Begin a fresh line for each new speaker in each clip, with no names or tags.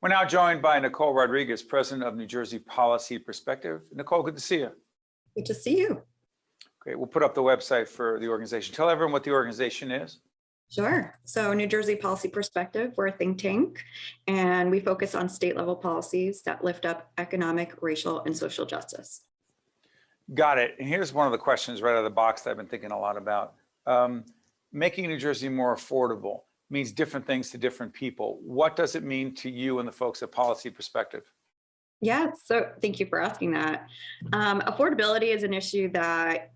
We're now joined by Nicole Rodriguez, president of New Jersey Policy Perspective. Nicole, good to see you.
Good to see you.
Great. We'll put up the website for the organization. Tell everyone what the organization is.
Sure. So New Jersey Policy Perspective, we're a think tank, and we focus on state level policies that lift up economic, racial, and social justice.
Got it. And here's one of the questions right out of the box that I've been thinking a lot about. Making New Jersey more affordable means different things to different people. What does it mean to you and the folks at Policy Perspective?
Yeah, so thank you for asking that. Affordability is an issue that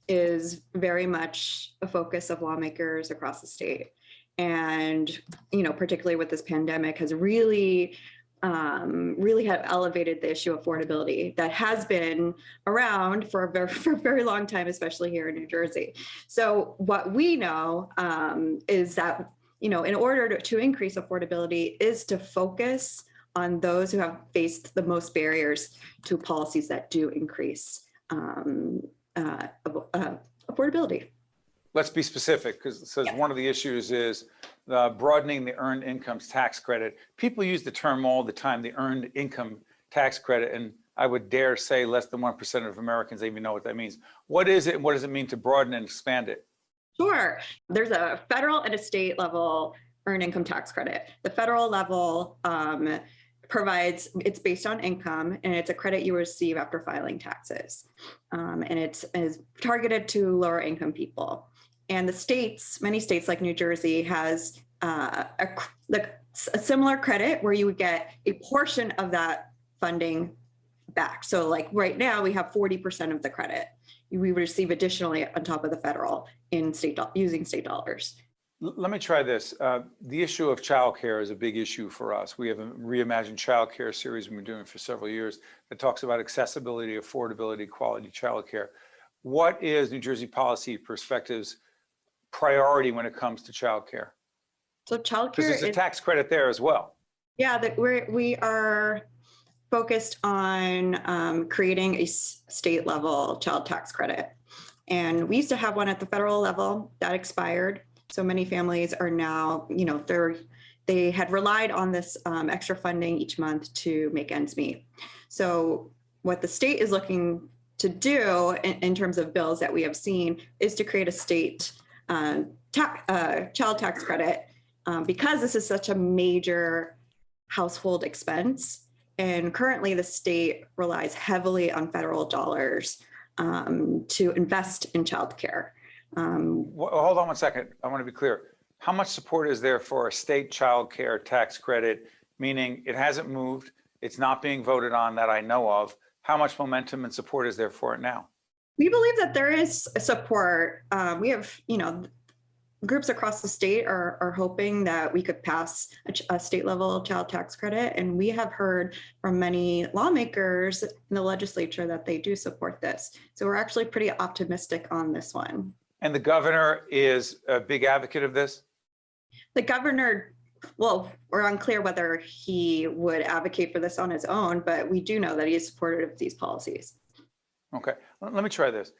is very much a focus of lawmakers across the state. And, particularly with this pandemic has really have elevated the issue of affordability that has been around for a very long time, especially here in New Jersey. So what we know is that, in order to increase affordability is to focus on those who have faced the most barriers to policies that do increase affordability.
Let's be specific, because one of the issues is broadening the earned incomes tax credit. People use the term all the time, the earned income tax credit, and I would dare say less than 1% of Americans even know what that means. What is it, and what does it mean to broaden and expand it?
Sure. There's a federal and a state level earned income tax credit. The federal level provides, it's based on income, and it's a credit you receive after filing taxes. And it is targeted to lower income people. And the states, many states like New Jersey, has a similar credit where you would get a portion of that funding back. So like right now we have 40% of the credit. We receive additionally on top of the federal in using state dollars.
Let me try this. The issue of childcare is a big issue for us. We have a reimagined childcare series we've been doing for several years that talks about accessibility, affordability, quality childcare. What is New Jersey Policy Perspective's priority when it comes to childcare?
So childcare,
because there's a tax credit there as well.
Yeah, that we are focused on creating a state level child tax credit. And we used to have one at the federal level that expired. So many families are now, they had relied on this extra funding each month to make ends meet. So what the state is looking to do in terms of bills that we have seen is to create a state child tax credit because this is such a major household expense. And currently the state relies heavily on federal dollars to invest in childcare.
Hold on one second. I want to be clear. How much support is there for a state child care tax credit, meaning it hasn't moved, it's not being voted on that I know of? How much momentum and support is there for it now?
We believe that there is support. We have, groups across the state are hoping that we could pass a state level child tax credit. And we have heard from many lawmakers in the legislature that they do support this. So we're actually pretty optimistic on this one.
And the governor is a big advocate of this?
The governor, well, we're unclear whether he would advocate for this on his own, but we do know that he is supportive of these policies.
Okay, let me try this.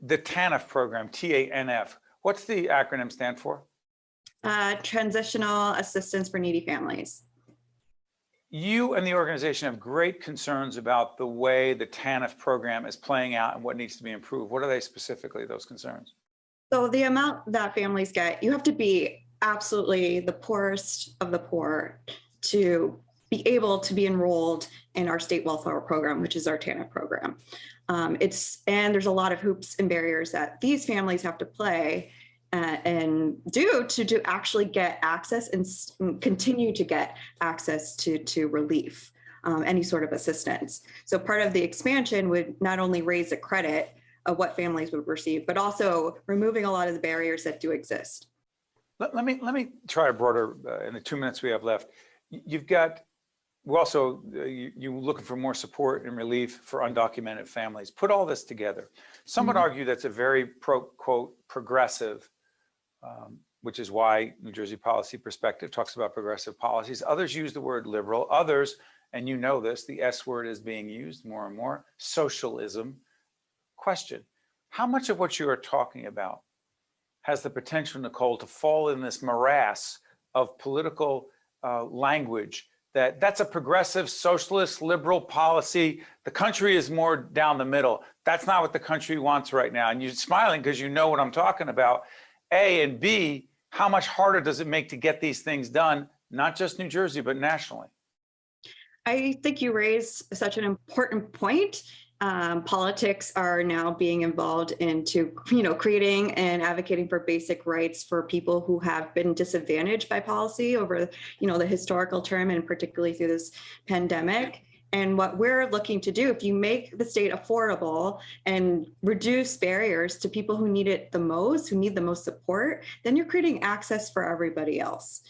The TANF program, TANF, what's the acronym stand for?
Transitional Assistance for Needy Families.
You and the organization have great concerns about the way the TANF program is playing out and what needs to be improved. What are they specifically, those concerns?
So the amount that families get, you have to be absolutely the poorest of the poor to be able to be enrolled in our state welfare program, which is our TANF program. And there's a lot of hoops and barriers that these families have to play and do to actually get access and continue to get access to relief, any sort of assistance. So part of the expansion would not only raise the credit of what families would receive, but also removing a lot of the barriers that do exist.
Let me try a broader, in the 2 minutes we have left. You've got, we're also, you're looking for more support and relief for undocumented families. Put all this together. Some would argue that's a very quote, progressive, which is why New Jersey Policy Perspective talks about progressive policies. Others use the word liberal. Others, and you know this, the S word is being used more and more, socialism. Question, how much of what you are talking about has the potential, Nicole, to fall in this morass of political language that's a progressive, socialist, liberal policy. The country is more down the middle. That's not what the country wants right now. And you're smiling because you know what I'm talking about. A, and B, how much harder does it make to get these things done, not just New Jersey, but nationally?
I think you raise such an important point. Politics are now being involved into, creating and advocating for basic rights for people who have been disadvantaged by policy over, the historical term, and particularly through this pandemic. And what we're looking to do, if you make the state affordable and reduce barriers to people who need it the most, who need the most support, then you're creating access for everybody else.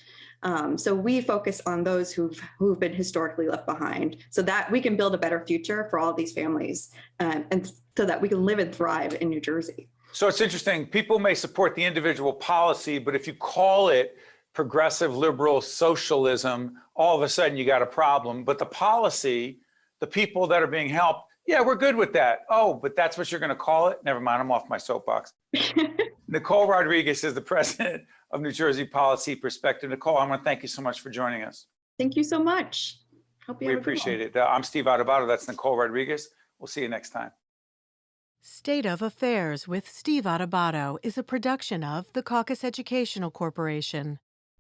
So we focus on those who've been historically left behind, so that we can build a better future for all these families, and so that we can live and thrive in New Jersey.
So it's interesting. People may support the individual policy, but if you call it progressive, liberal socialism, all of a sudden you got a problem. But the policy, the people that are being helped, yeah, we're good with that. Oh, but that's what you're going to call it? Never mind, I'm off my soapbox. Nicole Rodriguez is the president of New Jersey Policy Perspective. Nicole, I want to thank you so much for joining us.
Thank you so much. Hope you
We appreciate it. I'm Steve Adubato. That's Nicole Rodriguez. We'll see you next time.
State of Affairs with Steve Adubato is a production of the CAUCUS Educational Corporation.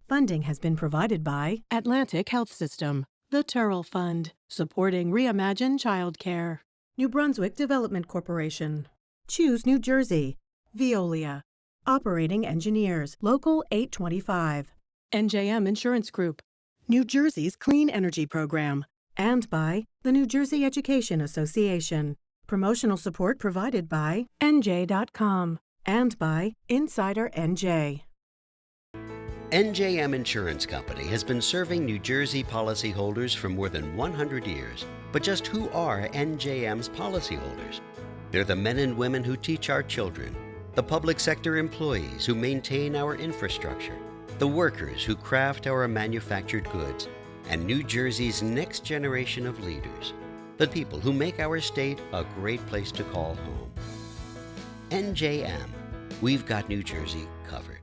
Funding has been provided by Atlantic Health System, the Turrell Fund, supporting Reimagine Childcare, New Brunswick Development Corporation, Choose New Jersey, Veolia, Operating Engineers, Local 825, NJM Insurance Group, New Jersey's Clean Energy Program, and by the New Jersey Education Association. Promotional support provided by NJ.com and by Insider NJ.
NJM Insurance Company has been serving New Jersey policyholders for more than 100 years. But just who are NJM's policyholders? They're the men and women who teach our children, the public sector employees who maintain our infrastructure, the workers who craft our manufactured goods, and New Jersey's next generation of leaders, the people who make our state a great place to call home. NJM, we've got New Jersey covered.